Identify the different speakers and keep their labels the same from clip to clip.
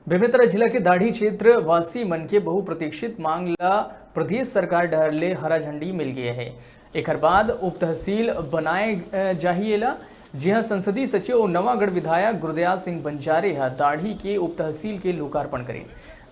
Speaker 1: बेमेतरा जिला के दाढ़ी क्षेत्र वासी मन के बहुप्रतीक्षित मांग ला प्रदेश सरकार डहर ले हरा झंडी मिल गई है। एक बाद उप तहसील बनाए जाहिएला जी हाँ संसदीय सचिव और नवागढ़ विधायक गुरदयाल सिंह बंजारे दाढ़ी के उप तहसील के लोकार्पण करे।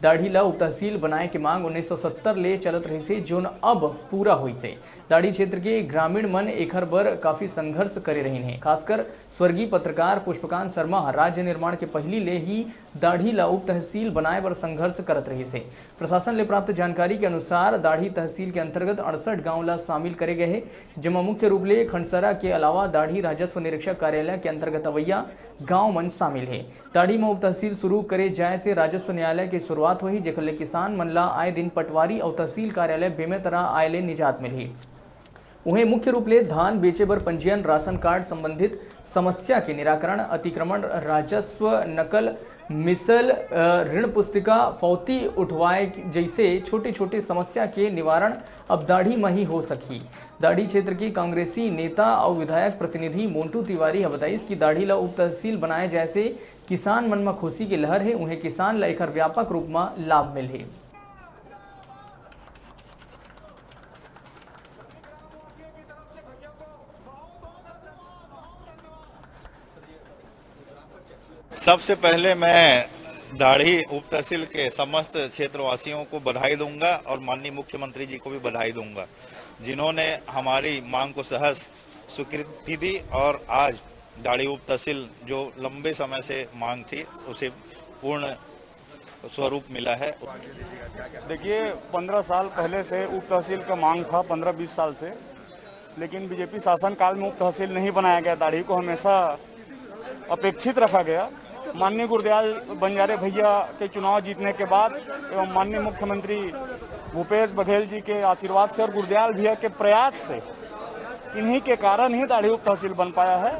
Speaker 1: दाढ़ी ला उप तहसील बनाए के मांग 1970 ले चलत रही से जोन अब पूरा हुई से दाढ़ी क्षेत्र के ग्रामीण मन एखर बर काफी संघर्ष करे रही हैं। खासकर स्वर्गीय पत्रकार पुष्पकांत शर्मा राज्य निर्माण के पहली ले ही दाढ़ी ला उप तहसील बनाए बर संघर्ष करत रही से। प्रशासन ले प्राप्त जानकारी के अनुसार दाढ़ी तहसील के अंतर्गत 68 गांव ला शामिल करे गए हैं, जिसमें मुख्य रूप ले खंडसरा के अलावा दाढ़ी राजस्व निरीक्षक कार्यालय के अंतर्गत अवैया गांव मन शामिल है। दाढ़ी में उप तहसील शुरू करे जाए से राजस्व न्यायालय की शुरुआत हुई, जेकर ले किसान मन ला आए दिन पटवारी और तहसील कार्यालय बेमेतरा आए ले निजात मिली। उन्हें मुख्य रूप ले धान बेचे बर पंजीयन, राशन कार्ड संबंधित समस्या के निराकरण, अतिक्रमण, राजस्व नकल, मिसल, ऋण पुस्तिका, फौती उठवाए जैसे छोटे छोटे समस्या के निवारण अब दाढ़ी में ही हो सकी। दाढ़ी क्षेत्र की कांग्रेसी नेता और विधायक प्रतिनिधि मोन्टू तिवारी बताई कि दाढ़ी ला उप तहसील बनाए जैसे किसान मन में खुशी की लहर है। उन्हें किसान ला एकर व्यापक रूप में लाभ मिले।
Speaker 2: सबसे पहले मैं दाढ़ी उप तहसील के समस्त क्षेत्रवासियों को बधाई दूंगा और माननीय मुख्यमंत्री जी को भी बधाई दूंगा, जिन्होंने हमारी मांग को सहर्ष स्वीकृति दी और आज दाढ़ी उप तहसील जो लंबे समय से मांग थी उसे पूर्ण स्वरूप मिला है।
Speaker 3: देखिए 15 साल पहले से उप तहसील का मांग था, 15-20 साल से, लेकिन बीजेपी शासन काल में उप तहसील नहीं बनाया गया। दाढ़ी को हमेशा अपेक्षित रखा गया। माननीय गुरदयाल बंजारे भैया के चुनाव जीतने के बाद एवं माननीय मुख्यमंत्री भूपेश बघेल जी के आशीर्वाद से और गुरदयाल भैया के प्रयास से इन्हीं के कारण ही दाढ़ी उप तहसील बन पाया है।